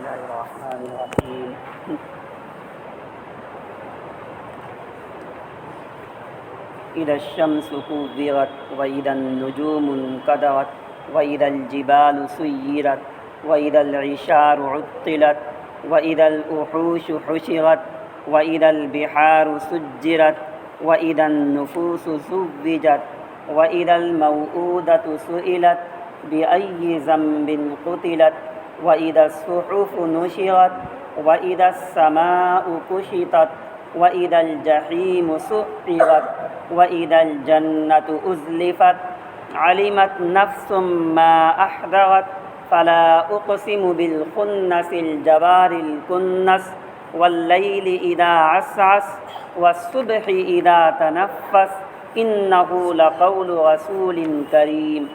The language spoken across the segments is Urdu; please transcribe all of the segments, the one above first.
الله الرحمن الرحيم إذا الشمس كورت وإذا النجوم انكدرت وإذا الجبال سيرت وإذا العشار عطلت وإذا الوحوش حشرت وإذا البحار سجرت وإذا النفوس زوجت وإذا الموءودة سئلت بأي ذنب قتلت وإذا الصحف نشرت وإذا السماء كشطت وإذا الجحيم سعرت وإذا الجنة أزلفت علمت نفس ما أحضرت فلا أقسم بالخنس الجوار الكنس والليل إذا عسعس والصبح إذا تنفس إنه لقول رسول كريم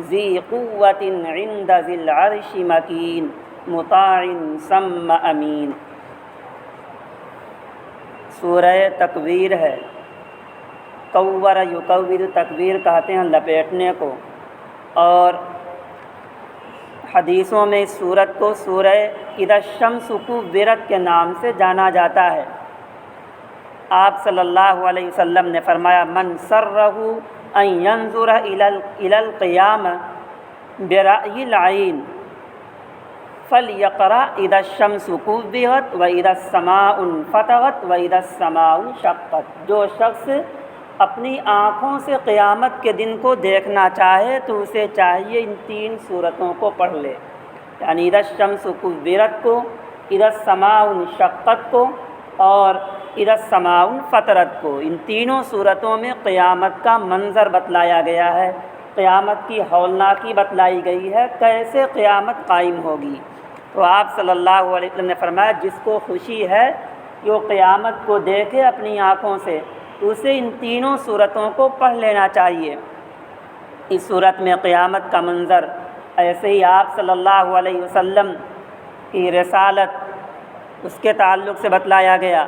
ذي قوة عند ذي العرش مكين مطاع ثم امین۔ سورہ تکویر ہے۔ کور یکور، تکویر کہتے ہیں لپیٹنے کو، اور حدیثوں میں اس سورت کو سورہ اذا الشمس کورت کے نام سے جانا جاتا ہے۔ آپ صلی اللہ علیہ وسلم نے فرمایا من سرہ ان ينظر الى القیام برأی العین فلیقرأ اذا الشمس کورت واذا السماء انفطرت واذا السماء انشقت۔ جو شخص اپنی آنکھوں سے قیامت کے دن کو دیکھنا چاہے تو اسے چاہیے ان تین صورتوں کو پڑھ لے، یعنی اذا الشمس کورت کو، اذا السماء انشقت کو، اور اذا السماء انفطرت کو۔ ان تینوں صورتوں میں قیامت کا منظر بتلایا گیا ہے، قیامت کی ہولناکی بتلائی گئی ہے، کیسے قیامت قائم ہوگی۔ تو آپ صلی اللہ علیہ وسلم نے فرمایا جس کو خوشی ہے کہ وہ قیامت کو دیکھے اپنی آنکھوں سے، تو اسے ان تینوں صورتوں کو پڑھ لینا چاہیے۔ اس صورت میں قیامت کا منظر، ایسے ہی آپ صلی اللہ علیہ وسلم کی رسالت، اس کے تعلق سے بتلایا گیا،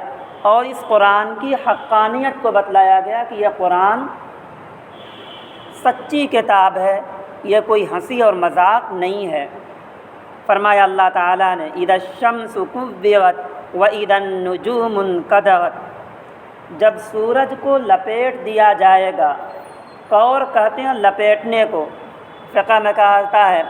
اور اس قرآن کی حقانیت کو بتلایا گیا کہ یہ قرآن سچی کتاب ہے، یہ کوئی ہنسی اور مذاق نہیں ہے۔ فرمایا اللہ تعالیٰ نے اذا الشمس کورت واذا النجوم انکدرت، جب سورج کو لپیٹ دیا جائے گا۔ کور کہتے ہیں لپیٹنے کو، فقہ میں کہا جاتا ہے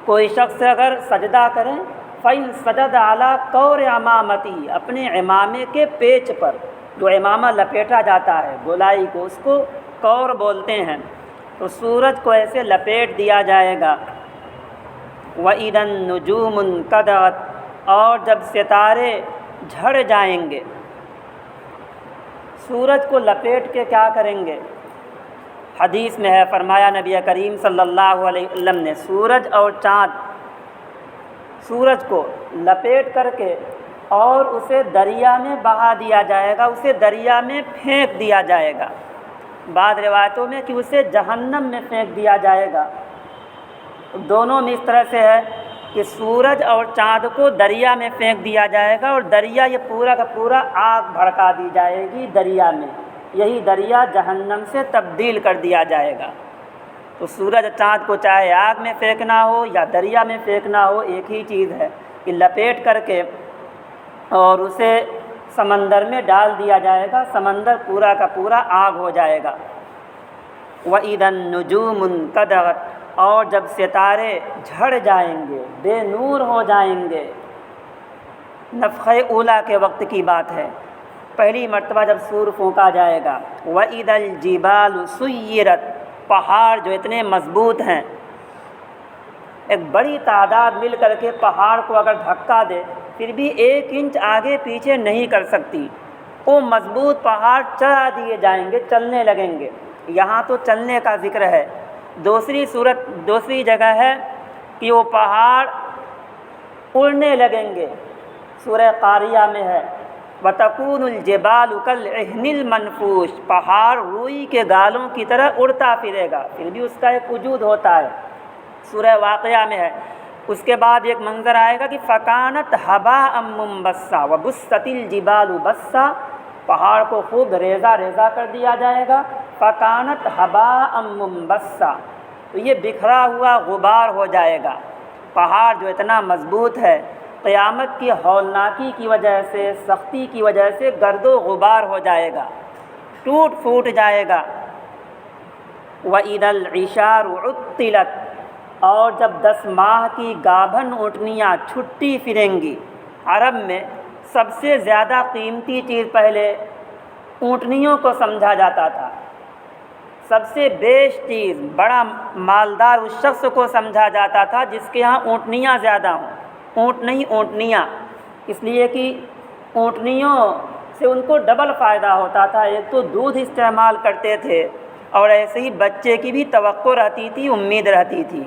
کوئی شخص اگر سجدہ کرے فَإِن سَجَدَ عَلَىٰ كَوْرِ عَمَامَتِهِ، اپنے عمامے کے پیچ پر جو عمامہ لپیٹا جاتا ہے گولائی کو، اس کو کور بولتے ہیں۔ تو سورج کو ایسے لپیٹ دیا جائے گا۔ وَإِذَا النُّجُومُ انْكَدَرَتْ، اور جب ستارے جھڑ جائیں گے۔ سورج کو لپیٹ کے کیا کریں گے؟ حدیث میں ہے، فرمایا نبی کریم صلی اللہ علیہ وسلم نے سورج اور چاند، سورج کو لپیٹ کر کے اور اسے دریا میں بہا دیا جائے گا، اسے دریا میں پھینک دیا جائے گا۔ بعض روایتوں میں کہ اسے جہنم میں پھینک دیا جائے گا۔ دونوں میں اس طرح سے ہے کہ سورج اور چاند کو دریا میں پھینک دیا جائے گا، اور دریا یہ پورا کا پورا آگ بھڑکا دی جائے گی دریا میں، یہی دریا جہنم سے تبدیل کر دیا جائے گا۔ تو سورج چاند کو چاہے آگ میں پھینکنا ہو یا دریا میں پھینکنا ہو، ایک ہی چیز ہے کہ لپیٹ کر کے اور اسے سمندر میں ڈال دیا جائے گا، سمندر پورا کا پورا آگ ہو جائے گا۔ وَإِذَا النُّجُومُ انْكَدَرَتْ، اور جب ستارے جھڑ جائیں گے، بے نور ہو جائیں گے۔ نفخہ اولیٰ کے وقت کی بات ہے، پہلی مرتبہ جب سور پھونکا جائے گا۔ وَإِذَا الْجِبَالُ سُيِّرَتْ، پہاڑ جو اتنے مضبوط ہیں، ایک بڑی تعداد مل کر کے پہاڑ کو اگر دھکا دے پھر بھی 1 انچ آگے پیچھے نہیں کر سکتی، وہ مضبوط پہاڑ چڑھا دیے جائیں گے، چلنے لگیں گے۔ یہاں تو چلنے کا ذکر ہے۔ دوسری جگہ ہے کہ وہ پہاڑ اڑنے لگیں گے، سورہ قاریہ میں ہے وَتَكُونُ الْجِبَالُ كَالْعِهْنِ الْمَنْفُوشِ، پہاڑ روئی کے گالوں کی طرح اڑتا پھرے گا، پھر بھی اس کا ایک وجود ہوتا ہے، سورہ واقعہ میں ہے۔ اس کے بعد ایک منظر آئے گا کہ فَكَانَتْ هَبَاءً مُنبَثًّا وَبُسَّتِ الْجِبَالُ بَسًّا، پہاڑ کو خوب ریزہ ریزہ کر دیا جائے گا۔ فَكَانَتْ هَبَاءً مُنبَثًّا، تو یہ بکھرا ہوا غبار ہو جائے گا۔ پہاڑ جو اتنا مضبوط ہے، قیامت کی ہولناکی کی وجہ سے، سختی کی وجہ سے گرد و غبار ہو جائے گا، ٹوٹ پھوٹ جائے گا۔ وَإِذَا الْعِشَارُ عُطِّلَتْ، اور جب 10 ماہ کی گابھن اونٹنیاں چھٹی پھریں گی۔ عرب میں سب سے زیادہ قیمتی چیز پہلے اونٹنیوں کو سمجھا جاتا تھا، سب سے بیش چیز، بڑا مالدار اس شخص کو سمجھا جاتا تھا جس کے ہاں اونٹنیاں زیادہ ہوں، اونٹ نہیں اونٹنیاں، اس لیے کہ اونٹنیوں سے ان کو ڈبل فائدہ ہوتا تھا، ایک تو دودھ استعمال کرتے تھے اور ایسے ہی بچے کی بھی توقع رہتی تھی، امید رہتی تھی۔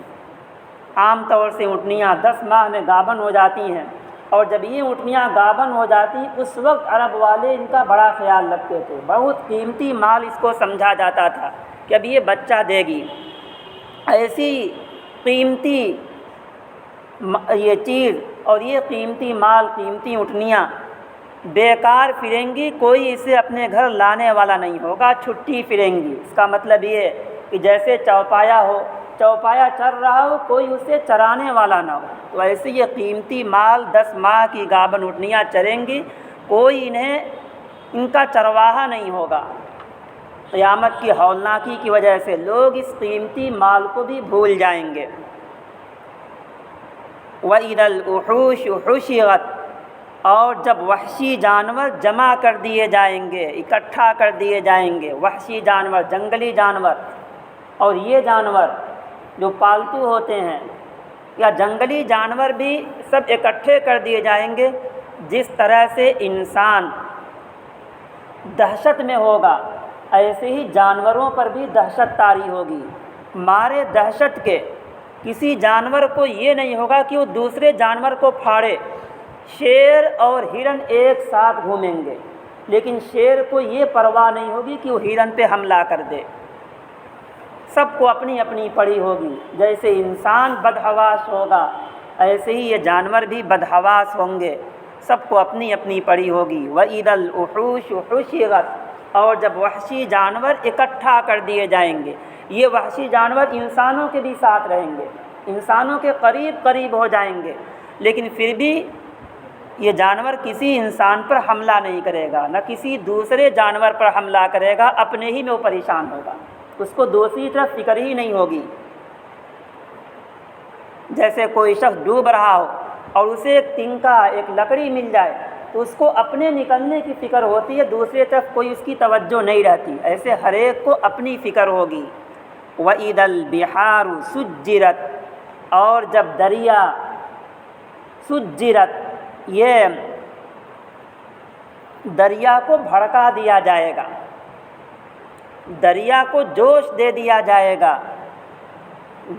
عام طور سے اونٹنیاں 10 ماہ میں گابھن ہو جاتی ہیں، اور جب یہ اونٹنیاں گابھن ہو جاتی اس وقت عرب والے ان کا بڑا خیال رکھتے تھے، بہت قیمتی مال اس کو سمجھا جاتا تھا کہ اب یہ بچہ دے گی۔ ایسی قیمتی یہ چیز اور یہ قیمتی مال، قیمتی اونٹنیاں بیکار پھریں گی، کوئی اسے اپنے گھر لانے والا نہیں ہوگا، چھٹی پھریں گی۔ اس کا مطلب یہ ہے کہ جیسے چوپایا ہو، چوپایا چر رہا ہو، کوئی اسے چرانے والا نہ ہو، تو ایسے یہ قیمتی مال 10 ماہ کی گابھن اونٹنیاں چریں گی، کوئی ان کا چرواہا نہیں ہوگا۔ قیامت کی ہولناکی کی وجہ سے لوگ اس قیمتی مال کو بھی بھول جائیں گے۔ وَإِذَا الْوُحُوشُ حُشِرَتْ، اور جب وحشی جانور جمع کر دیے جائیں گے، اکٹھا کر دیے جائیں گے، وحشی جانور، جنگلی جانور، اور یہ جانور جو پالتو ہوتے ہیں یا جنگلی جانور بھی سب اکٹھے کر دیے جائیں گے۔ جس طرح سے انسان دہشت میں ہوگا، ایسے ہی جانوروں پر بھی دہشت طاری ہوگی۔ مارے دہشت کے کسی جانور کو یہ نہیں ہوگا کہ وہ دوسرے جانور کو پھاڑے۔ شیر اور ہرن ایک ساتھ گھومیں گے، لیکن شیر کو یہ پرواہ نہیں ہوگی کہ وہ ہرن پہ حملہ کر دے۔ سب کو اپنی اپنی پڑی ہوگی۔ جیسے انسان بدحواس ہوگا، ایسے ہی یہ جانور بھی بدحواس ہوں گے، سب کو اپنی اپنی پڑی ہوگی۔ وَإِذَا الْوُحُوشُ حُشِرَتْ، اور جب وحشی جانور اکٹھا کر دیے جائیں گے۔ یہ وحشی جانور انسانوں کے بھی ساتھ رہیں گے، انسانوں کے قریب قریب ہو جائیں گے، لیکن پھر بھی یہ جانور کسی انسان پر حملہ نہیں کرے گا، نہ کسی دوسرے جانور پر حملہ کرے گا، اپنے ہی میں وہ پریشان ہوگا، اس کو دوسری طرف فکر ہی نہیں ہوگی۔ جیسے کوئی شخص ڈوب رہا ہو اور اسے ایک تنکا، ایک لکڑی مل جائے تو اس کو اپنے نکلنے کی فکر ہوتی ہے، دوسری طرف کوئی اس کی توجہ نہیں رہتی، ایسے ہر ایک کو اپنی فکر ہوگی۔ وَإِذَا الْبِحَارُ سُجِّرَتْ، اور جب دریا سجرت، یہ دریا کو بھڑکا دیا جائے گا، دریا کو جوش دے دیا جائے گا۔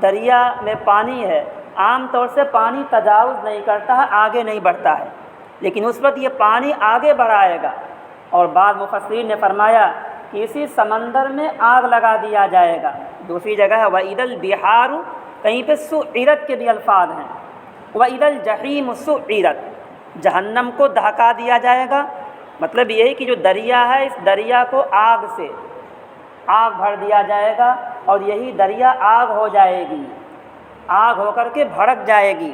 دریا میں پانی ہے، عام طور سے پانی تجاوز نہیں کرتا ہے، آگے نہیں بڑھتا ہے، لیکن اس وقت یہ پانی آگے بڑھائے گا۔ اور بعض مفسرین نے فرمایا کہ اسی سمندر میں آگ لگا دیا جائے گا۔ دوسری جگہ ہے وَإِذَا الْبِحَارُ، کہیں پہ سُعِّرَتْ کے بھی الفاظ ہیں، وَإِذَا الْجَحِيمُ سُعِّرَتْ، جہنم کو دہکا دیا جائے گا۔ مطلب یہ ہے کہ جو دریا ہے، اس دریا کو آگ سے آگ بھر دیا جائے گا، اور یہی دریا آگ ہو جائے گی، آگ ہو کر کے بھڑک جائے گی۔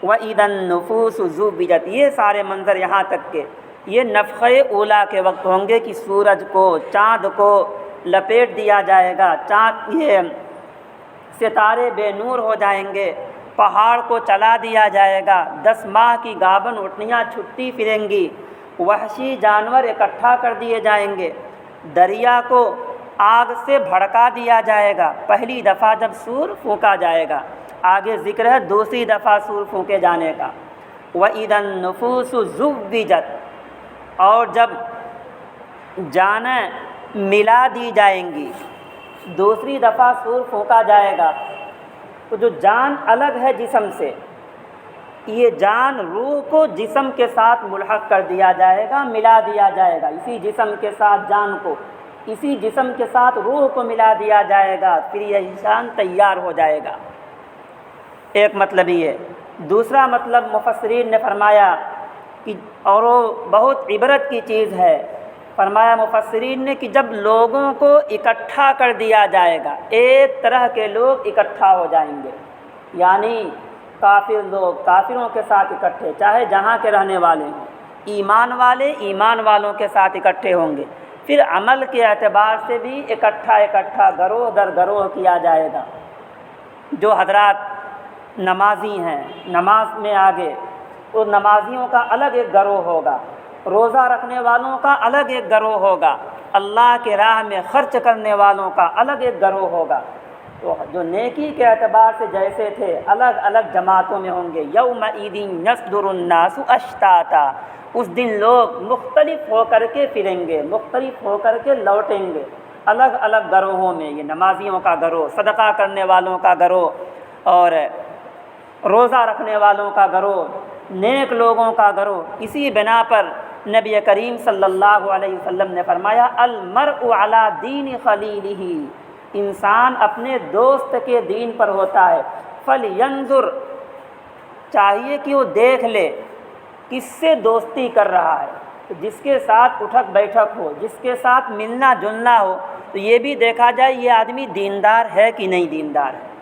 وَإِذَا النُّفُوسُ زُوِّجَتْ، یہ سارے منظر یہاں تک کہ یہ نفخہ اولا کے وقت ہوں گے کہ سورج کو، چاند کو لپیٹ دیا جائے گا، چاند، یہ ستارے بے نور ہو جائیں گے، پہاڑ کو چلا دیا جائے گا، 10 ماہ کی گابن اونٹنیاں چھٹی پھریں گی، وحشی جانور اکٹھا کر دیے جائیں گے، دریا کو آگ سے بھڑکا دیا جائے گا۔ پہلی دفعہ جب سور پھونکا جائے گا، آگے ذکر ہے دوسری دفعہ سور پھونکے جانے کا۔ وَإِذَا النُّفُوسُ زُوِّجَتْ، اور جب جانیں ملا دی جائیں گی، دوسری دفعہ سور پھونکا جائے گا تو جو جان الگ ہے جسم سے، یہ جان روح کو جسم کے ساتھ ملحق کر دیا جائے گا، ملا دیا جائے گا، اسی جسم کے ساتھ جان کو، اسی جسم کے ساتھ روح کو ملا دیا جائے گا، پھر یہ انسان تیار ہو جائے گا۔ ایک مطلب یہ۔ دوسرا مطلب مفسرین نے فرمایا کہ اور وہ بہت عبرت کی چیز ہے، فرمایا مفسرین نے کہ جب لوگوں کو اکٹھا کر دیا جائے گا، ایک طرح کے لوگ اکٹھا ہو جائیں گے، یعنی کافر لوگ کافروں کے ساتھ اکٹھے، چاہے جہاں کے رہنے والے ہوں، ایمان والے ایمان والوں کے ساتھ اکٹھے ہوں گے۔ پھر عمل کے اعتبار سے بھی اکٹھا گروہ در گروہ کیا جائے گا۔ جو حضرات نمازی ہیں، نماز میں آگے، وہ نمازیوں کا الگ ایک گروہ ہوگا، روزہ رکھنے والوں کا الگ ایک گروہ ہوگا، اللہ کے راہ میں خرچ کرنے والوں کا الگ ایک گروہ ہوگا۔ تو جو نیکی کے اعتبار سے جیسے تھے الگ الگ جماعتوں میں ہوں گے۔ یومئذ یصدر الناس اشتاتا، اس دن لوگ مختلف ہو کر کے پھریں گے، مختلف ہو کر کے لوٹیں گے، الگ الگ گروہوں میں۔ یہ نمازیوں کا گروہ، صدقہ کرنے والوں کا گروہ، اور روزہ رکھنے والوں کا گروہ، نیک لوگوں کا گروہ۔ اسی بنا پر نبی کریم صلی اللہ علیہ وسلم نے فرمایا المرء علی دین خلیلہ، انسان اپنے دوست کے دین پر ہوتا ہے۔ فلینظر، چاہیے کہ وہ دیکھ لے کس سے دوستی کر رہا ہے، جس کے ساتھ اٹھک بیٹھک ہو، جس کے ساتھ ملنا جلنا ہو، تو یہ بھی دیکھا جائے یہ آدمی دیندار ہے کہ نہیں دیندار ہے۔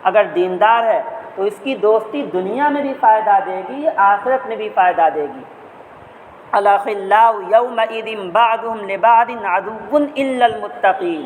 اگر دیندار ہے تو اس کی دوستی دنیا میں بھی فائدہ دے گی، آخرت میں بھی فائدہ دے گی۔ الاخلاء یومئذ بعضهم لبعض عدو الا المتقین،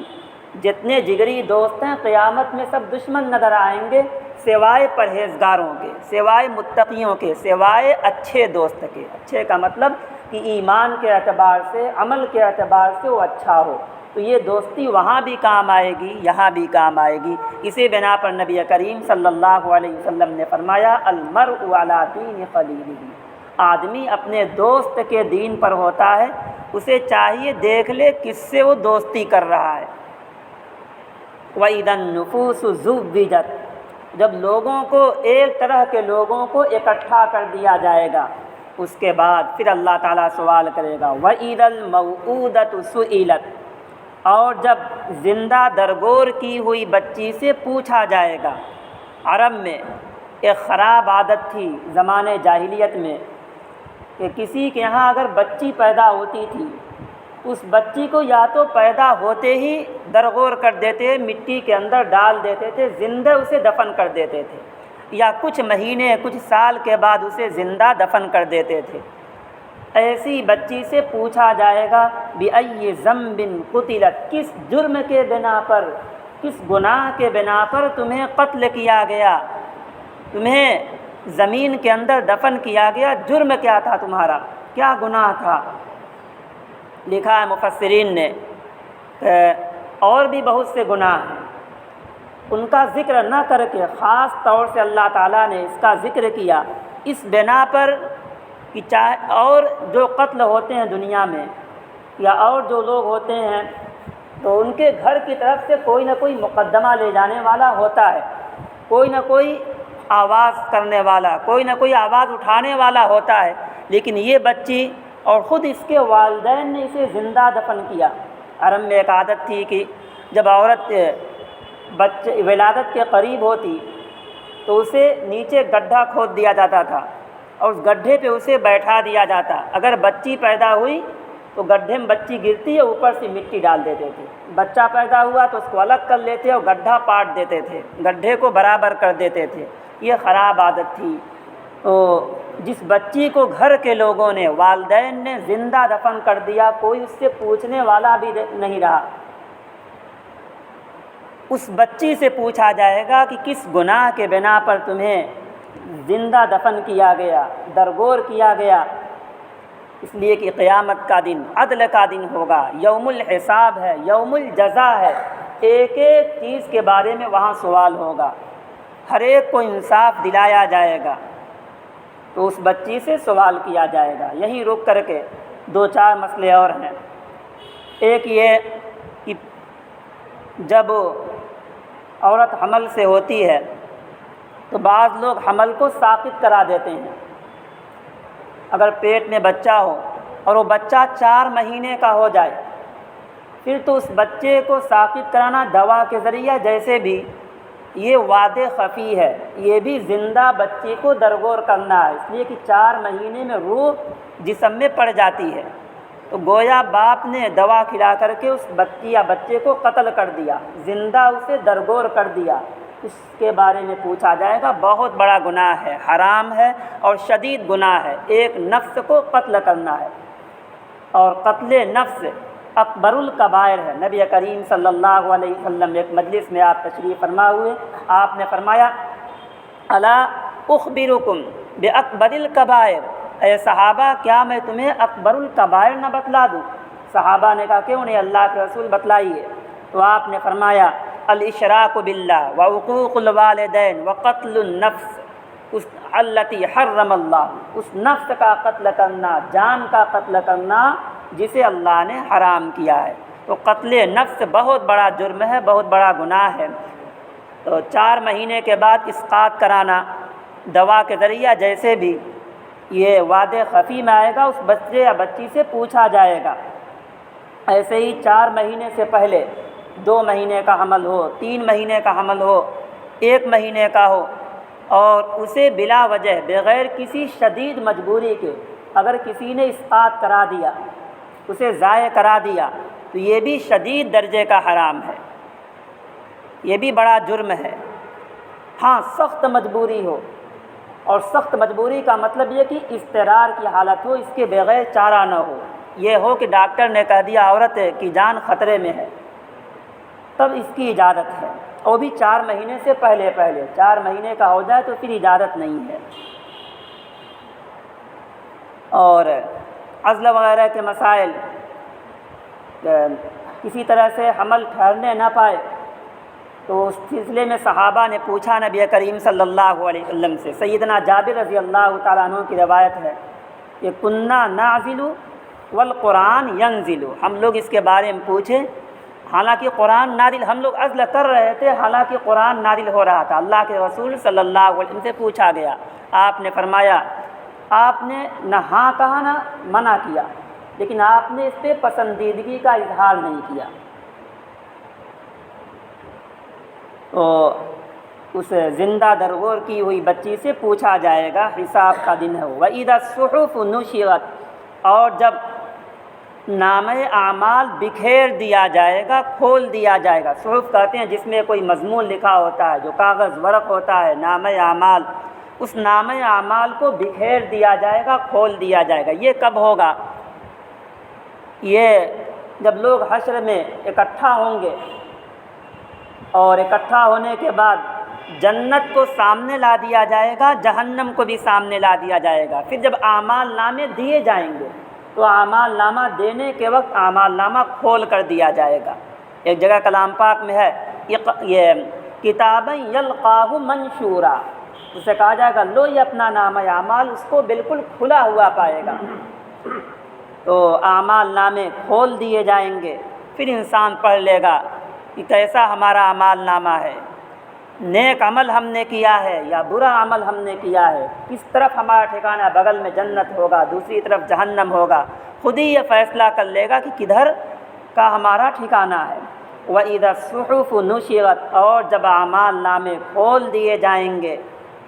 جتنے جگری دوست ہیں قیامت میں سب دشمن نظر آئیں گے سوائے پرہیزگاروں کے، سوائے متقیوں کے، سوائے اچھے دوست کے۔ اچھے کا مطلب کہ ایمان کے اعتبار سے، عمل کے اعتبار سے وہ اچھا ہو، تو یہ دوستی وہاں بھی کام آئے گی، یہاں بھی کام آئے گی۔ اسی بنا پر نبی کریم صلی اللہ علیہ وسلم نے فرمایا المرء علی دین خلیلہ، آدمی اپنے دوست کے دین پر ہوتا ہے، اسے چاہیے دیکھ لے کس سے وہ دوستی کر رہا ہے۔ وَإِذَا النُّفُوسُ زُوِّجَتْ، جب لوگوں کو، ایک طرح کے لوگوں کو اکٹھا کر دیا جائے گا، اس کے بعد پھر اللہ تعالیٰ سوال کرے گا وَإِذَا الْمَوْءُودَةُ سُئِلَتْ، اور جب زندہ درگور کی ہوئی بچی سے پوچھا جائے گا۔ عرب میں ایک خراب عادت تھی زمانے جاہلیت میں کہ کسی کے یہاں اگر بچی پیدا ہوتی تھی، اس بچی کو یا تو پیدا ہوتے ہی درگور کر دیتے، مٹی کے اندر ڈال دیتے تھے، زندہ اسے دفن کر دیتے تھے، یا کچھ مہینے کچھ سال کے بعد اسے زندہ دفن کر دیتے تھے۔ ایسی بچی سے پوچھا جائے گا بِأَيِّ ذَنْبٍ قُتِلَتْ، کس جرم کے بنا پر، کس گناہ کے بنا پر تمہیں قتل کیا گیا، تمہیں زمین کے اندر دفن کیا گیا، جرم کیا تھا تمہارا، کیا گناہ تھا؟ لکھا ہے مفسرین نے اور بھی بہت سے گناہ ہیں، ان کا ذکر نہ کر کے خاص طور سے اللہ تعالیٰ نے اس کا ذکر کیا اس بنا پر کہ چاہے اور جو قتل ہوتے ہیں دنیا میں، یا اور جو لوگ ہوتے ہیں، تو ان کے گھر کی طرف سے کوئی نہ کوئی مقدمہ لے جانے والا ہوتا ہے، کوئی نہ کوئی آواز کرنے والا، کوئی نہ کوئی آواز اٹھانے والا ہوتا ہے۔ لیکن یہ بچی اور خود اس کے والدین نے اسے زندہ دفن کیا۔ عرب میں ایک عادت تھی کہ جب عورت بچے ولادت کے قریب ہوتی تو اسے نیچے گڈھا کھود دیا جاتا تھا اور اس گڈھے پہ اسے بیٹھا دیا جاتا۔ اگر بچی پیدا ہوئی تو گڈھے میں بچی گرتی ہے، اوپر سے مٹی ڈال دیتے تھے۔ بچہ پیدا ہوا تو اس کو الگ کر لیتے اور گڈھا پاٹ دیتے تھے، گڈھے کو برابر کر دیتے تھے۔ یہ خراب عادت تھی۔ تو جس بچی کو گھر کے لوگوں نے، والدین نے زندہ دفن کر دیا، کوئی اس سے پوچھنے والا بھی نہیں رہا، اس بچی سے پوچھا جائے گا کہ کس گناہ کے بنا پر تمہیں زندہ دفن کیا گیا، درگور کیا گیا۔ اس لیے کہ قیامت کا دن عدل کا دن ہوگا، یوم الحساب ہے، یوم الجزا ہے، ایک ایک چیز کے بارے میں وہاں سوال ہوگا، ہر ایک کو انصاف دلایا جائے گا۔ تو اس بچی سے سوال کیا جائے گا۔ یہیں رک کر کے دو چار مسئلے اور ہیں۔ ایک یہ کہ جب عورت حمل سے ہوتی ہے تو بعض لوگ حمل کو ساقط کرا دیتے ہیں۔ اگر پیٹ میں بچہ ہو اور وہ بچہ 4 مہینے کا ہو جائے، پھر تو اس بچے کو ساقط کرانا دوا کے ذریعہ جیسے بھی یہ وعدے خفی ہے، یہ بھی زندہ بچے کو درگور کرنا ہے، اس لیے کہ 4 مہینے میں روح جسم میں پڑ جاتی ہے، تو گویا باپ نے دوا کھلا کر کے اس بچی یا بچے کو قتل کر دیا، زندہ اسے درگور کر دیا۔ اس کے بارے میں پوچھا جائے گا۔ بہت بڑا گناہ ہے، حرام ہے اور شدید گناہ ہے۔ ایک نفس کو قتل کرنا ہے، اور قتل نفس اکبر الکبائر ہے۔ نبی کریم صلی اللہ علیہ وسلم ایک مجلس میں آپ تشریف فرما ہوئے، آپ نے فرمایا الا اخبرکم باکبر الکبائر، اے صحابہ کیا میں تمہیں اکبر الکبائر نہ بتلا دوں؟ صحابہ نے کہا کیوں نہیں اللہ کے رسول بتلائیے۔ تو آپ نے فرمایا الاشراک باللہ وعقوق الوالدین وقتل النفس التی حرم اللہ، اس نفس کا قتل کرنا، جان کا قتل کرنا جسے اللہ نے حرام کیا ہے۔ تو قتل نفس بہت بڑا جرم ہے، بہت بڑا گناہ ہے۔ تو 4 مہینے کے بعد اسقاط کرانا دوا کے ذریعہ، جیسے بھی یہ وعدے خفی میں آئے گا اس بچے یا بچی سے پوچھا جائے گا۔ ایسے ہی 4 مہینے سے پہلے 2 مہینے کا حمل ہو، 3 مہینے کا حمل ہو، 1 مہینے کا ہو، اور اسے بلا وجہ بغیر کسی شدید مجبوری کے اگر کسی نے اسقاط کرا دیا، اسے ضائع کرا دیا، تو یہ بھی شدید درجے کا حرام ہے، یہ بھی بڑا جرم ہے۔ ہاں سخت مجبوری ہو، اور سخت مجبوری کا مطلب یہ کہ اضطرار کی حالت ہو، اس کے بغیر چارہ نہ ہو، یہ ہو کہ ڈاکٹر نے کہہ دیا عورت کی جان خطرے میں ہے، تب اس کی اجازت ہے، وہ بھی 4 مہینے سے پہلے 4 مہینے کا ہو جائے تو پھر اجازت نہیں ہے۔ اور عزل وغیرہ کے مسائل، کسی طرح سے حمل ٹھہرنے نہ پائے، تو اس سلسلے میں صحابہ نے پوچھا نبی کریم صلی اللہ علیہ وسلم سے۔ سیدنا جابر رضی اللہ تعالیٰ عنہ کی روایت ہے کہ کنا نعزل والقرآن ینزل، ہم لوگ اس کے بارے میں پوچھے، حالانکہ قرآن نازل، ہم لوگ عزل کر رہے تھے حالانکہ قرآن نازل ہو رہا تھا۔ اللہ کے رسول صلی اللہ علیہ وسلم سے پوچھا گیا، آپ نے فرمایا آپ نے نہ ہاں کہا نہ منع کیا، لیکن آپ نے اس پہ پسندیدگی کا اظہار نہیں کیا۔ تو اس زندہ درگور کی ہوئی بچی سے پوچھا جائے گا، حساب کا دن ہے۔ وَإِذَا الصُّحُفُ نُشِرَتْ، اور جب نامہ اعمال بکھیر دیا جائے گا، کھول دیا جائے گا۔ صحف کہتے ہیں جس میں کوئی مضمون لکھا ہوتا ہے، جو کاغذ ورق ہوتا ہے، نامہ اعمال، اس نامہ اعمال کو بکھیر دیا جائے گا، کھول دیا جائے گا۔ یہ کب ہوگا؟ یہ جب لوگ حشر میں اکٹھا ہوں گے، اور اکٹھا ہونے کے بعد جنت کو سامنے لا دیا جائے گا، جہنم کو بھی سامنے لا دیا جائے گا۔ پھر جب اعمال نامے دیے جائیں گے تو اعمال نامہ دینے کے وقت اعمال نامہ کھول کر دیا جائے گا۔ ایک جگہ کلام پاک میں ہے یہ کتابیں یلقاہ منشورا، اسے کہا جائے گا لو یہ اپنا نامہ اعمال، اس کو بالکل کھلا ہوا پائے گا۔ تو اعمال نامے کھول دیے جائیں گے، پھر انسان پڑھ لے گا کہ کیسا ہمارا اعمال نامہ ہے، نیک عمل ہم نے کیا ہے یا برا عمل ہم نے کیا ہے، کس طرف ہمارا ٹھکانہ، بغل میں جنت ہوگا، دوسری طرف جہنم ہوگا، خود ہی یہ فیصلہ کر لے گا کہ کدھر کا ہمارا ٹھکانہ ہے۔ وَإِذَا الصُّحُفُ نُشِرَتْ، اور جب اعمال نامے کھول دیے جائیں گے۔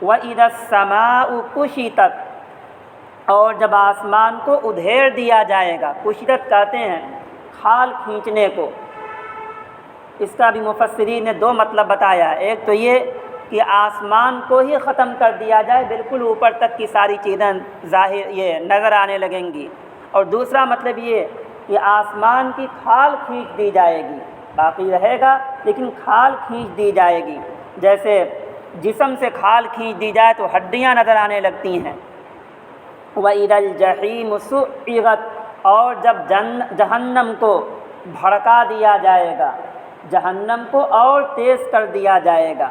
وَإِذَا السَّمَاءُ كُشِطَتْ، اور جب آسمان کو ادھیڑ دیا جائے گا۔ کشطت کہتے ہیں کھال کھینچنے کو۔ اس کا بھی مفسرین نے 2 مطلب بتایا ہے۔ ایک تو یہ کہ آسمان کو ہی ختم کر دیا جائے، بالکل اوپر تک کی ساری چیزیں ظاہر یہ نظر آنے لگیں گی، اور دوسرا مطلب یہ کہ آسمان کی کھال کھینچ دی جائے گی، باقی رہے گا لیکن کھال کھینچ دی جائے گی، جیسے جسم سے کھال کھینچ دی جائے تو ہڈیاں نظر آنے لگتی ہیں۔ وَإِذَا الْجَحِيمُ سُعِّرَتْ، اور جب جہنم کو بھڑکا دیا جائے گا، جہنم کو اور تیز کر دیا جائے گا۔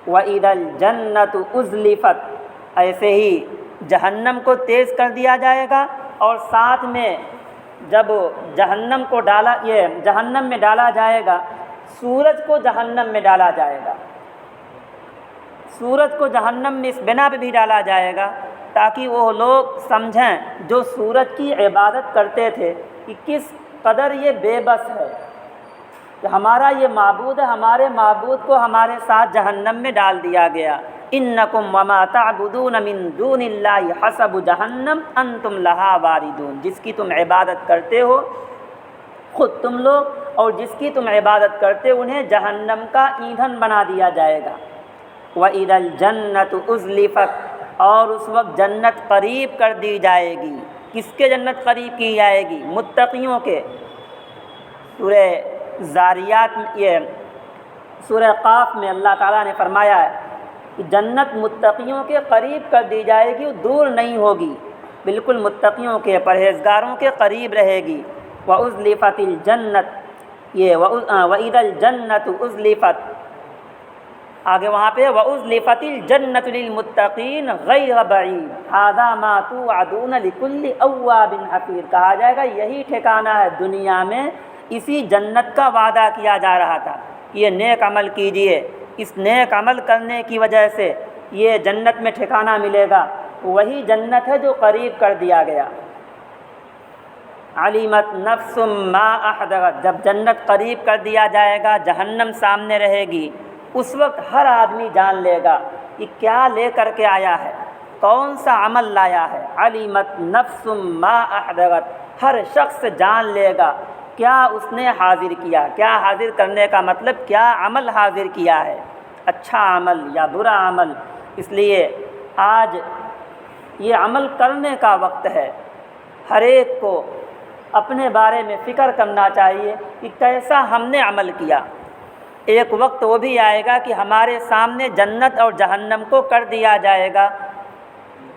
وَإِذَا الْجَنَّةُ أُزْلِفَتْ، ایسے ہی جہنم کو تیز کر دیا جائے گا، اور ساتھ میں جب جہنم میں ڈالا جائے گا، سورج کو جہنم میں ڈالا جائے گا۔ سورج کو جہنم میں اس بنا پہ بھی ڈالا جائے گا تاکہ وہ لوگ سمجھیں جو سورج کی عبادت کرتے تھے کہ کس قدر یہ بے بس ہے، کہ ہمارا یہ معبود ہے، ہمارے معبود کو ہمارے ساتھ جہنم میں ڈال دیا گیا۔ انکم وما تعبدون من دون اللہ حسب جہنم انتم لہا واردون، جس کی تم عبادت کرتے ہو خود تم لوگ اور جس کی تم عبادت کرتے انہیں جہنم کا ایندھن بنا دیا جائے گا۔ وَإِذَا الْجَنَّةُ أُزْلِفَتْ، اور اس وقت جنت قریب کر دی جائے گی۔ کس کے جنت قریب کی جائے گی؟ متقیوں کے۔ سورہ زاریات یہ سورہ قاف میں اللہ تعالیٰ نے فرمایا ہے کہ جنت متقیوں کے قریب کر دی جائے گی، دور نہیں ہوگی، بالکل متقیوں کے پرہیزگاروں کے قریب رہے گی۔ وَأُزْلِفَتِ الْجَنَّةُ یہ وَإِذَا الْجَنَّةُ أُزْلِفَتْ، آگے وہاں پہ وَأُزْلِفَتِ الْجَنَّةُ لِلْمُتَّقِينَ غَيْرَ بَعِيدٍ هَذَا مَا تُوعَدُونَ لِكُلِّ أَوَّابٍ حَفِيظٍ، کہا جائے گا یہی ٹھکانہ ہے دنیا میں، اسی جنت کا وعدہ کیا جا رہا تھا کہ یہ نیک عمل کیجئے، اس نیک عمل کرنے کی وجہ سے یہ جنت میں ٹھکانہ ملے گا، وہی جنت ہے جو قریب کر دیا گیا۔ عَلِمَتْ نَفْسٌ مَّا أَحْضَرَتْ، جب جنت قریب کر دیا جائے گا، جہنم سامنے رہے گی، اس وقت ہر آدمی جان لے گا کہ کیا لے کر کے آیا ہے، کون سا عمل لایا ہے۔ عَلِمَتْ نَفْسٌ مَّا أَحْضَرَتْ، ہر شخص جان لے گا کیا اس نے حاضر کیا۔ کیا حاضر کرنے کا مطلب کیا عمل حاضر کیا ہے، اچھا عمل یا برا عمل۔ اس لیے آج یہ عمل کرنے کا وقت ہے، ہر ایک کو اپنے بارے میں فکر کرنا چاہیے کہ کیسا ہم نے عمل کیا۔ ایک وقت وہ بھی آئے گا کہ ہمارے سامنے جنت اور جہنم کو کر دیا جائے گا،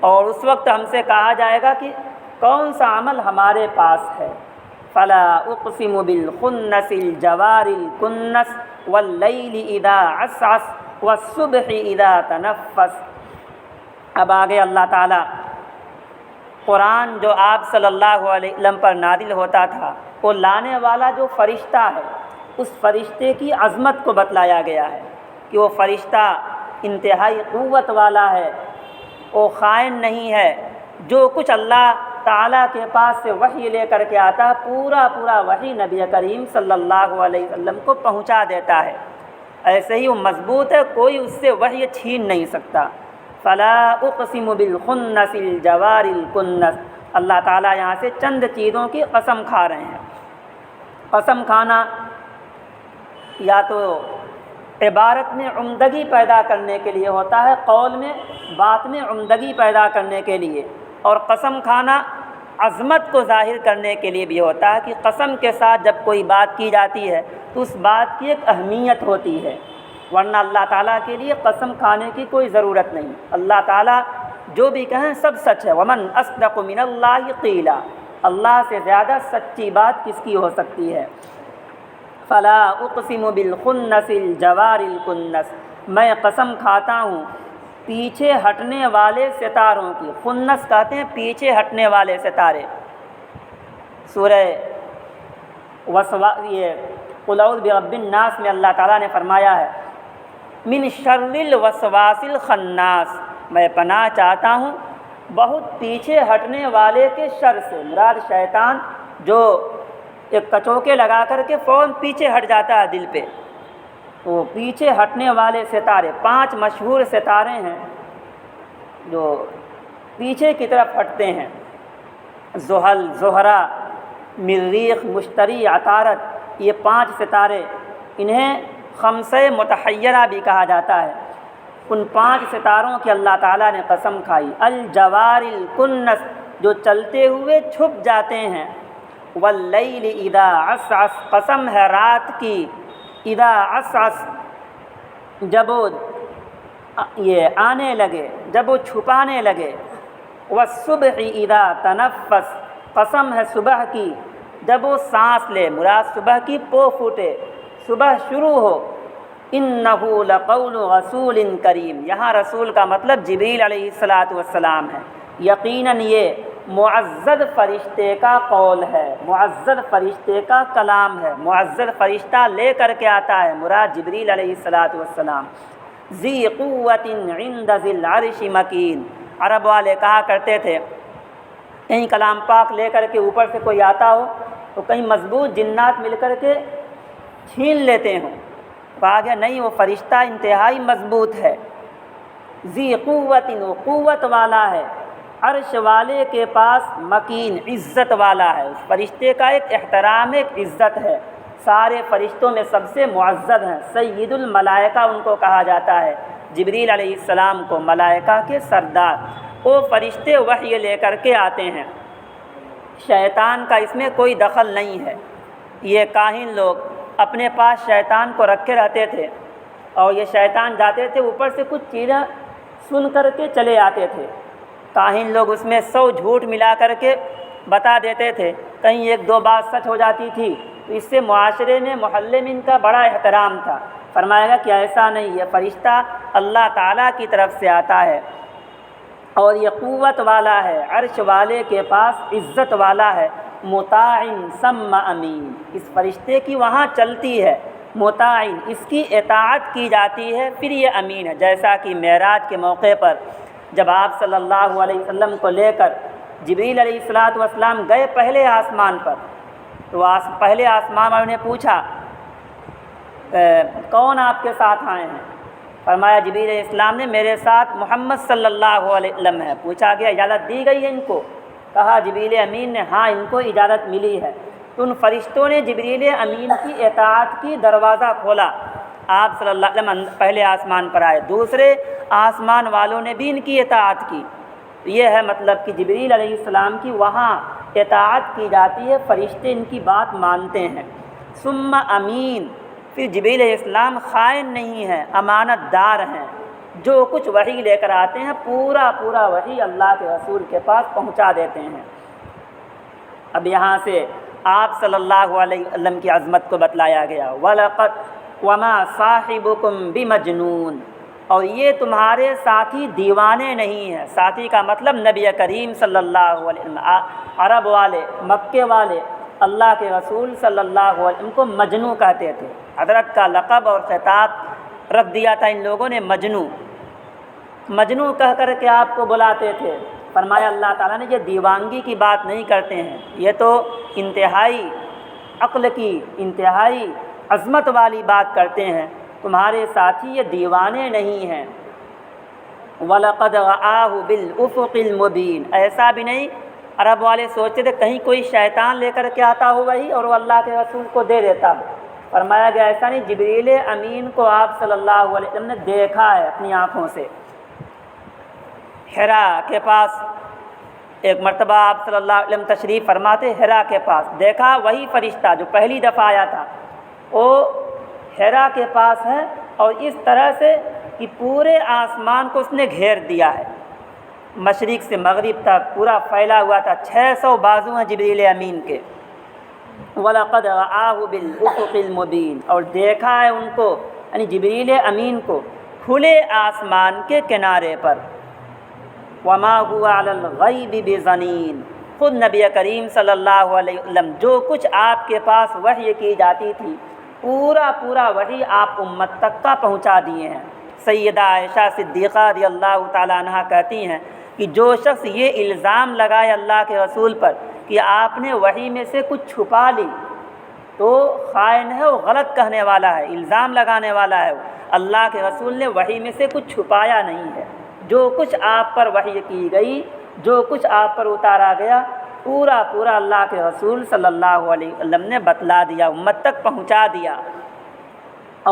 اور اس وقت ہم سے کہا جائے گا کہ کون سا عمل ہمارے پاس ہے۔ فلا اقسم بالخنس الجوار الکنس واللیل اذا عسعس والصبح اذا تنفس۔ اب آگے اللہ تعالیٰ قرآن جو آپ صلی اللہ علیہ وسلم پر نازل ہوتا تھا، وہ لانے والا جو فرشتہ ہے، اس فرشتے کی عظمت کو بتلایا گیا ہے کہ وہ فرشتہ انتہائی قوت والا ہے، وہ خائن نہیں ہے، جو کچھ اللہ تعالیٰ کے پاس سے وحی لے کر کے آتا پورا وحی نبی کریم صلی اللہ علیہ وسلم کو پہنچا دیتا ہے، ایسے ہی وہ مضبوط ہے، کوئی اس سے وحی چھین نہیں سکتا۔ فلا اقسم بالخنس الجوار الکنس، اللہ تعالیٰ یہاں سے چند چیزوں کی قسم کھا رہے ہیں۔ قسم کھانا یا تو عبارت میں عمدگی پیدا کرنے کے لیے ہوتا ہے، قول میں بات میں عمدگی پیدا کرنے کے لیے، اور قسم کھانا عظمت کو ظاہر کرنے کے لیے بھی ہوتا ہے کہ قسم کے ساتھ جب کوئی بات کی جاتی ہے تو اس بات کی ایک اہمیت ہوتی ہے، ورنہ اللہ تعالیٰ کے لیے قسم کھانے کی کوئی ضرورت نہیں۔ اللہ تعالیٰ جو بھی کہیں سب سچ ہے۔ ومن اصدق من اللہ قیلا، اللہ سے زیادہ سچی بات کس کی ہو سکتی ہے۔ فلا اقسم بالخنس الجوار الکنس، میں قسم کھاتا ہوں پیچھے ہٹنے والے ستاروں کی۔ خنس کہتے ہیں پیچھے ہٹنے والے ستارے۔ سورہ قل اعوذ برب الناس میں اللہ تعالیٰ نے فرمایا ہے من شر الوسواس الخناس، میں پناہ چاہتا ہوں بہت پیچھے ہٹنے والے کے شر سے، مراد شیطان جو ایک کچوکے لگا کر کے فوراً پیچھے ہٹ جاتا ہے دل پہ، وہ پیچھے ہٹنے والے ستارے۔ 5 مشہور ستارے ہیں جو پیچھے کی طرف ہٹتے ہیں، زحل، زہرہ، مریخ، مشتری، عطارد، یہ 5 ستارے، انہیں خمسہ متحیرہ بھی کہا جاتا ہے۔ ان 5 ستاروں کی اللہ تعالیٰ نے قسم کھائی۔ الجوار الکنس، جو چلتے ہوئے چھپ جاتے ہیں۔ واللیل اذا عسعس، قسم ہے رات کی، اذا عسعس، جب وہ یہ آنے لگے، جب وہ چھپانے لگے۔ والصبح اذا تنفس، قسم ہے صبح کی، جب وہ سانس لے، مراد صبح کی پو پھوٹے، صبح شروع ہو۔ انہ لقول رسول کریم، یہاں رسول کا مطلب جبریل علیہ السلام ہے، یقیناً یہ معزز فرشتے کا قول ہے، معزز فرشتے کا کلام ہے، معزز فرشتہ لے کر کے آتا ہے، مراد جبریل علیہ السلام۔ ذی قوت عند ذی العرش مکین، عرب والے کہا کرتے تھے کہیں کلام پاک لے کر کے اوپر سے کوئی آتا ہو تو کہیں مضبوط جنات مل کر کے چھین لیتے ہوں، کہا گیا نہیں، وہ فرشتہ انتہائی مضبوط ہے۔ ذی قوت، وہ قوت والا ہے، عرش والے کے پاس مکین عزت والا ہے، اس فرشتے کا ایک احترام، ایک عزت ہے، سارے فرشتوں میں سب سے معزز ہیں، سید الملائکہ ان کو کہا جاتا ہے، جبریل علیہ السلام کو ملائکہ کے سردار۔ وہ فرشتے وحی لے کر کے آتے ہیں، شیطان کا اس میں کوئی دخل نہیں ہے۔ یہ کاہن لوگ اپنے پاس شیطان کو رکھے رہتے تھے، اور یہ شیطان جاتے تھے اوپر سے کچھ چیزیں سن کر کے چلے آتے تھے۔ کاہن لوگ اس میں 100 جھوٹ ملا کر کے بتا دیتے تھے، کہیں ایک دو بات سچ ہو جاتی تھی، تو اس سے معاشرے میں محلے میں ان کا بڑا احترام تھا۔ فرمایا گا کہ ایسا نہیں، یہ فرشتہ اللہ تعالیٰ کی طرف سے آتا ہے اور یہ قوت والا ہے، عرش والے کے پاس عزت والا ہے، مطاع ثم امین، اس فرشتے کی وہاں چلتی ہے، مطاع، اس کی اطاعت کی جاتی ہے، پھر یہ امین ہے۔ جیسا کہ معراج کے موقع پر جب آپ صلی اللہ علیہ وسلم کو لے کر جبریل علیہ السلام گئے پہلے آسمان پر، تو پہلے آسمان والوں نے پوچھا کون آپ کے ساتھ آئے ہیں؟ فرمایا جبریل علیہ السلام نے میرے ساتھ محمد صلی اللہ علیہ وسلم ہے۔ پوچھا گیا اجازت دی گئی ہے ان کو؟ کہا جبریل امین نے ہاں ان کو اجازت ملی ہے۔ تو ان فرشتوں نے جبریل امین کی اطاعت کی، دروازہ کھولا، آپ صلی اللہ علیہ وسلم پہلے آسمان پر آئے، دوسرے آسمان والوں نے بھی ان کی اطاعت کی۔ یہ ہے مطلب کہ جبریل علیہ السلام کی وہاں اطاعت کی جاتی ہے، فرشتے ان کی بات مانتے ہیں۔ ثم امین، پھر جبریل علیہ السلام خائن نہیں ہیں، امانت دار ہیں، جو کچھ وحی لے کر آتے ہیں پورا وحی اللہ کے رسول کے پاس پہنچا دیتے ہیں۔ اب یہاں سے آپ صلی اللہ علیہ وسلم کی عظمت کو بتلایا گیا، وَلَقَدْ وَمَا صَاحِبُكُمْ بِمَجْنُونَ، اور یہ تمہارے ساتھی دیوانے نہیں ہیں۔ ساتھی کا مطلب نبی کریم صلی اللہ علیہ وسلم، عرب والے، مکے والے اللہ کے رسول صلی اللہ علیہ وسلم کو مجنو کہتے تھے۔ حضرت کا لقب اور خطاب رکھ دیا تھا ان لوگوں نے مجنو کہہ کر کے آپ کو بلاتے تھے۔ فرمایا اللہ تعالیٰ نے یہ دیوانگی کی بات نہیں کرتے ہیں، یہ تو انتہائی عقل کی، انتہائی عظمت والی بات کرتے ہیں، تمہارے ساتھی یہ دیوانے نہیں ہیں۔ وَلَقَدْ رَآهُ بِالْأُفُقِ الْمُبِينِ، ایسا بھی نہیں عرب والے سوچتے تھے کہیں کوئی شیطان لے کر کے آتا ہو وہی اور وہ اللہ کے رسول کو دے دیتا ہو۔ فرمایا گیا ایسا نہیں، جبریل امین کو آپ صلی اللہ علیہ وسلم نے دیکھا ہے اپنی آنکھوں سے۔ حرا کے پاس ایک مرتبہ آپ صلی اللہ علیہ وسلم تشریف فرماتے، حرا کے پاس دیکھا وہی فرشتہ جو پہلی دفعہ آیا تھا، وہ حرا کے پاس ہے، اور اس طرح سے کہ پورے آسمان کو اس نے گھیر دیا ہے، مشرق سے مغرب تک پورا پھیلا ہوا تھا، 600 بازو ہیں جبریل امین کے۔ وَلَقَدْ رَآهُ بِالْأُفُقِ الْمُبِينِ، اور دیکھا ہے ان کو یعنی جبریل امین کو کھلے آسمان کے کنارے پر۔ وَمَا هُوَ عَلَى الْغَيْبِ بِضَنِينٍ، خود نبی کریم صلی اللہ علیہ وسلم جو کچھ آپ کے پاس وحی کی جاتی تھی پورا وحی آپ امت تک کا پہنچا دیے ہیں۔ سیدہ عائشہ صدیقہ رضی اللہ تعالیٰ عنہ کہتی ہیں کہ جو شخص یہ الزام لگائے اللہ کے رسول پر کہ آپ نے وحی میں سے کچھ چھپا لی تو خائن ہے، وہ غلط کہنے والا ہے، الزام لگانے والا ہے۔ اللہ کے رسول نے وحی میں سے کچھ چھپایا نہیں ہے، جو کچھ آپ پر وحی کی گئی، جو کچھ آپ پر اتارا گیا پورا اللہ کے رسول صلی اللہ علیہ وسلم نے بتلا دیا، امت تک پہنچا دیا۔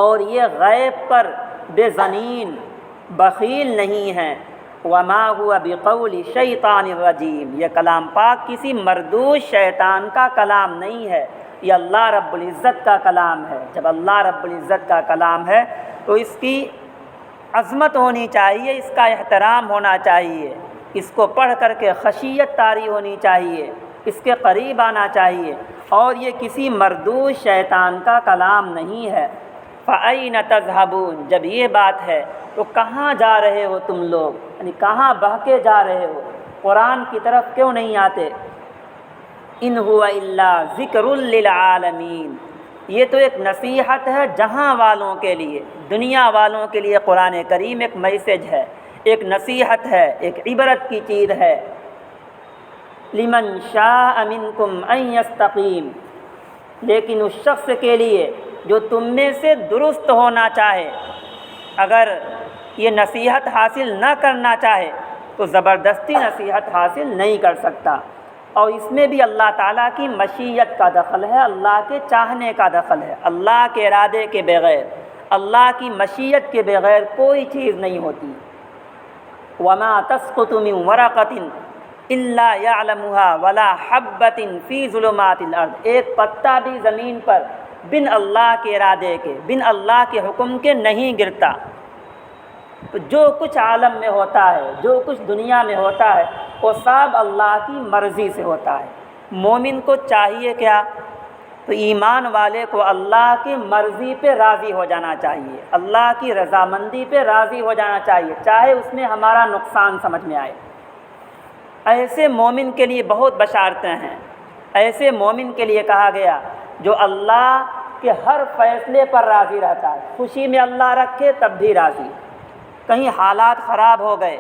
اور یہ غیب پر بے ظنین، بخیل نہیں ہیں۔ وما هو بقول شیطان الرجیم، یہ کلام پاک کسی مردود شیطان کا کلام نہیں ہے، یہ اللہ رب العزت کا کلام ہے۔ جب اللہ رب العزت کا کلام ہے تو اس کی عظمت ہونی چاہیے، اس کا احترام ہونا چاہیے، اس کو پڑھ کر کے خشیت طاری ہونی چاہیے، اس کے قریب آنا چاہیے، اور یہ کسی مردود شیطان کا کلام نہیں ہے۔ فَأَيْنَ تَذْهَبُونَ، جب یہ بات ہے تو کہاں جا رہے ہو تم لوگ، یعنی کہاں بہکے جا رہے ہو، قرآن کی طرف کیوں نہیں آتے؟ إِنْ هُوَ إِلَّا ذِكْرٌ لِّلْعَالَمِينَ، یہ تو ایک نصیحت ہے جہاں والوں کے لیے، دنیا والوں کے لیے قرآن کریم ایک میسج ہے، ایک نصیحت ہے، ایک عبرت کی چیز ہے۔ لِمَنْ شَاءَ مِنْكُمْ أَنْ يَسْتَقِيمَ، لیکن اس شخص کے لیے جو تم میں سے درست ہونا چاہے، اگر یہ نصیحت حاصل نہ کرنا چاہے تو زبردستی نصیحت حاصل نہیں کر سکتا۔ اور اس میں بھی اللہ تعالیٰ کی مشیت کا دخل ہے، اللہ کے چاہنے کا دخل ہے۔ اللہ کے ارادے کے بغیر، اللہ کی مشیت کے بغیر کوئی چیز نہیں ہوتی۔ وما تسقط من ورقۃ الا يعلمها ولا حبۃ فی ظلمات الارض، ایک پتا بھی زمین پر بن اللہ کے ارادے کے، بن اللہ کے حکم کے نہیں گرتا۔ تو جو کچھ عالم میں ہوتا ہے، جو کچھ دنیا میں ہوتا ہے، وہ سب اللہ کی مرضی سے ہوتا ہے۔ مومن کو چاہیے کیا؟ تو ایمان والے کو اللہ کی مرضی پہ راضی ہو جانا چاہیے، اللہ کی رضامندی پہ راضی ہو جانا چاہیے، چاہے اس میں ہمارا نقصان سمجھ میں آئے۔ ایسے مومن کے لیے بہت بشارتیں ہیں۔ ایسے مومن کے لیے کہا گیا جو اللہ کے ہر فیصلے پر راضی رہتا ہے، خوشی میں اللہ رکھے تب بھی راضی، کہیں حالات خراب ہو گئے،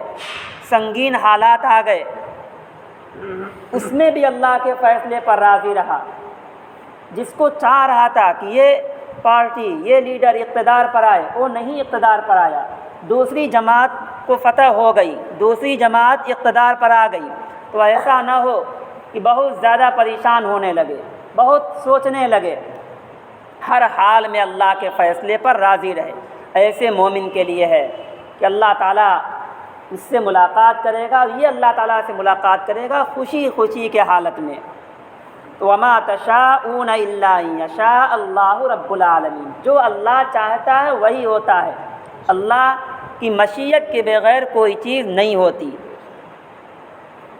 سنگین حالات آ گئے، اس میں بھی اللہ کے فیصلے پر راضی رہا۔ جس کو چاہ رہا تھا کہ یہ پارٹی، یہ لیڈر اقتدار پر آئے، وہ نہیں اقتدار پر آیا، دوسری جماعت کو فتح ہو گئی، دوسری جماعت اقتدار پر آ گئی، تو ایسا نہ ہو کہ بہت زیادہ پریشان ہونے لگے، بہت سوچنے لگے۔ ہر حال میں اللہ کے فیصلے پر راضی رہے۔ ایسے مومن کے لیے ہے کہ اللہ تعالیٰ اس سے ملاقات کرے گا، یہ اللہ تعالیٰ سے ملاقات کرے گا خوشی خوشی کے حالت میں۔ وما تشاءون الا ان یشاء اللہ رب العالمین، جو اللہ چاہتا ہے وہی ہوتا ہے، اللہ کی مشیت کے بغیر کوئی چیز نہیں ہوتی۔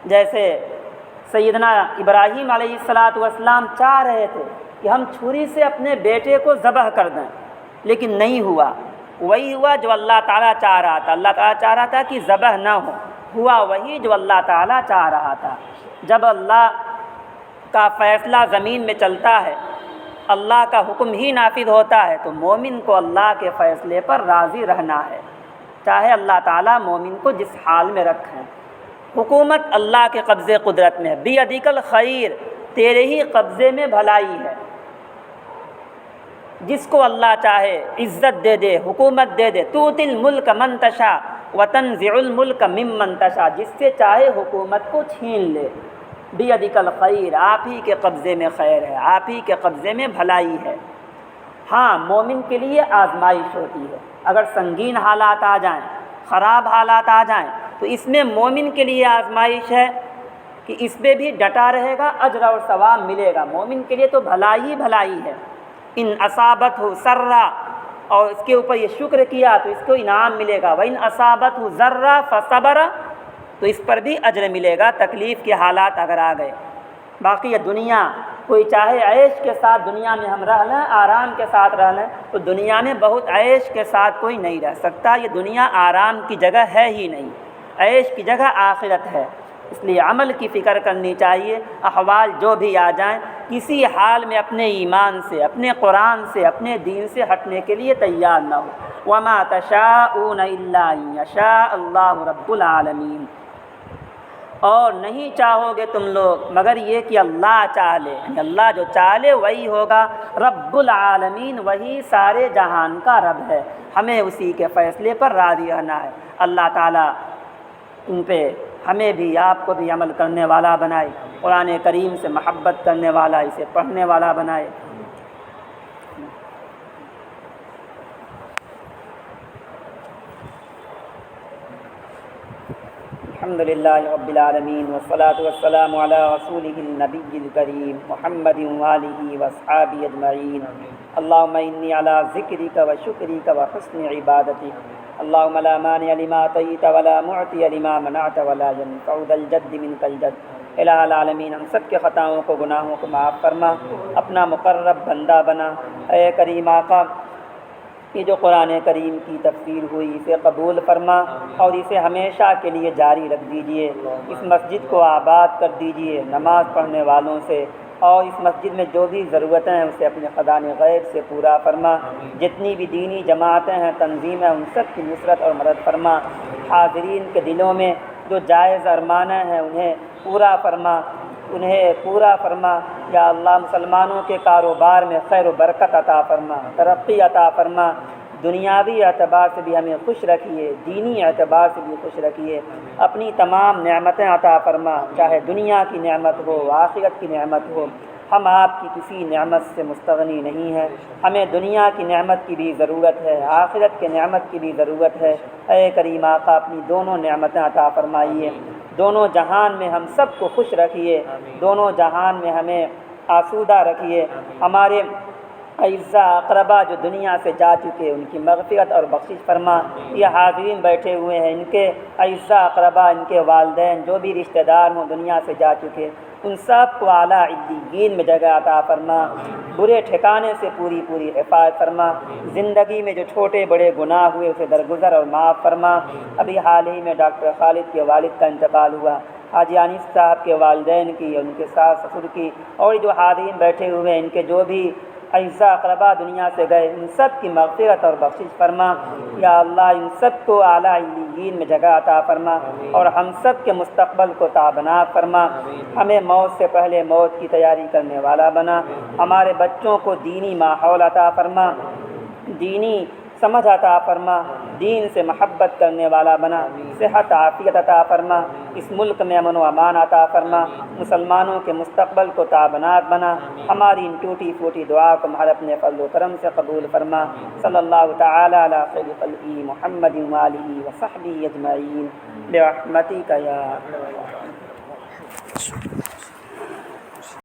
جیسے سیدنا ابراہیم علیہ السلام چاہ رہے تھے کہ ہم چھری سے اپنے بیٹے کو ذبح کر دیں، لیکن نہیں ہوا، وہی ہوا جو اللہ تعالیٰ چاہ رہا تھا۔ اللہ تعالیٰ چاہ رہا تھا کہ ذبح نہ ہو، ہوا وہی جو اللہ تعالیٰ چاہ رہا تھا۔ جب اللہ کا فیصلہ زمین میں چلتا ہے، اللہ کا حکم ہی نافذ ہوتا ہے، تو مومن کو اللہ کے فیصلے پر راضی رہنا ہے، چاہے اللہ تعالیٰ مومن کو جس حال میں رکھیں۔ حکومت اللہ کے قبضے قدرت میں ہے، بیدک الخیر، تیرے ہی قبضے میں بھلائی ہے۔ جس کو اللہ چاہے عزت دے دے، حکومت دے دے، تؤتی الملک من تشاء وتنزع الملک ممن تشاء، جس سے چاہے حکومت کو چھین لے۔ بیدک الخیر، آپ ہی کے قبضے میں خیر ہے، آپ ہی کے قبضے میں بھلائی ہے۔ ہاں، مومن کے لیے آزمائش ہوتی ہے، اگر سنگین حالات آ جائیں، خراب حالات آ جائیں، تو اس میں مومن کے لیے آزمائش ہے کہ اس پہ بھی ڈٹا رہے گا، اجر اور ثواب ملے گا۔ مومن کے لیے تو بھلائی بھلائی ہے۔ ان اصابتہ سرا، اور اس کے اوپر یہ شکر کیا تو اس کو انعام ملے گا، وَإِنْ أَصَابَتْهُ ضَرًّا فَصَبَرَ، تو اس پر بھی اجر ملے گا، تکلیف کے حالات اگر آ گئے۔ باقی یہ دنیا، کوئی چاہے عیش کے ساتھ دنیا میں ہم رہ لیں، آرام کے ساتھ رہ لیں، تو دنیا میں بہت عیش کے ساتھ کوئی نہیں رہ سکتا۔ یہ دنیا آرام کی جگہ ہے ہی نہیں، عیش کی جگہ آخرت ہے۔ اس لیے عمل کی فکر کرنی چاہیے، احوال جو بھی آ جائیں، کسی حال میں اپنے ایمان سے، اپنے قرآن سے، اپنے دین سے ہٹنے کے لیے تیار نہ ہو۔ وما تشاءون الا ان یشاء اللہ رب العالمین، اور نہیں چاہو گے تم لوگ مگر یہ کہ اللہ چاہ لے، یعنی اللہ جو چاہ لے وہی ہوگا۔ رب العالمین، وہی سارے جہان کا رب ہے، ہمیں اسی کے فیصلے پر راضی رہنا ہے۔ اللہ تعالیٰ ان پہ ہمیں بھی، آپ کو بھی عمل کرنے والا بنائے، قرآن کریم سے محبت کرنے والا، اسے پڑھنے والا بنائے۔ الحمد للہ رب العالمین، والصلاة والسلام علی رسولہ النبی الکریم محمد وآلہ واصحابہ اجمعین۔ اللہم انی علی ذکرک و شکرک و حسن عبادتک، اللہم لا مانع لما اعطیت ولا معطی لما منعت ولا ينفع ذا الجد منک الجد۔ الہ العالمین، ہم سب کے خطاؤں کو، گناہوں کو معاف فرما، اپنا مقرب بندہ بنا۔ اے کریم آقا، یہ جو قرآن کریم کی تفسیر ہوئی، اسے قبول فرما اور اسے ہمیشہ کے لیے جاری رکھ دیجئے۔ اس مسجد کو آباد کر دیجئے نماز پڑھنے والوں سے، اور اس مسجد میں جو بھی ضرورتیں ہیں اسے اپنے خزانے غیب سے پورا فرما۔ جتنی بھی دینی جماعتیں ہیں، تنظیمیں، ان سب کی نصرت اور مدد فرما۔ حاضرین کے دلوں میں جو جائز ارمانیں ہیں انہیں پورا فرما، انہیں پورا فرما۔ یا اللہ، مسلمانوں کے کاروبار میں خیر و برکت عطا فرما، ترقی عطا فرما۔ دنیاوی اعتبار سے بھی ہمیں خوش رکھیے، دینی اعتبار سے بھی خوش رکھیے، اپنی تمام نعمتیں عطا فرما، چاہے دنیا کی نعمت ہو آخرت کی نعمت ہو، ہم آپ کی کسی نعمت سے مستغنی نہیں ہیں، ہمیں دنیا کی نعمت کی بھی ضرورت ہے، آخرت کے نعمت کی بھی ضرورت ہے۔ اے کریم آقا اپنی دونوں نعمتیں عطا فرمائیے، دونوں جہان میں ہم سب کو خوش رکھیے، دونوں جہان میں ہمیں آسودہ رکھیے، ہمارے اعزا اقربا جو دنیا سے جا چکے ان کی مغفرت اور بخشش فرما، یہ حاضرین بیٹھے ہوئے ہیں ان کے اعزا اقربا، ان کے والدین جو بھی رشتہ دار ہوں دنیا سے جا چکے، ان سب کو اعلیٰ علیین میں جگہ عطا فرما، برے ٹھکانے سے پوری حفاظت فرما، زندگی میں جو چھوٹے بڑے گناہ ہوئے اسے درگزر اور معاف فرما۔ ابھی حال ہی میں ڈاکٹر خالد کے والد کا انتقال ہوا، حاجی انیس صاحب کے والدین کی، ان کے ساس سسر کی، اور جو حاضرین بیٹھے ہوئے ہیں ان کے جو بھی اعزا اقربا دنیا سے گئے ان سب کی مغفرت اور بخشش فرما۔ یا اللہ ان سب کو اعلیٰ علیین میں جگہ عطا فرما، اور ہم سب کے مستقبل کو تابناک فرما، ہمیں موت سے پہلے موت کی تیاری کرنے والا بنا، ہمارے بچوں کو دینی ماحول عطا فرما، دینی سمجھ عطا فرما، دین سے محبت کرنے والا بنا، صحت عافیت عطا فرما، اس ملک میں امن و امان عطا فرما، مسلمانوں کے مستقبل کو تابناک بنا، ہماری ان ٹوٹی پھوٹی دعا کو مہر اپنے فضل و کرم سے قبول فرما۔ صلی اللہ تعالی علی خیر خلقہ محمد وآلہ وصحبہ اجمعین برحمتک یا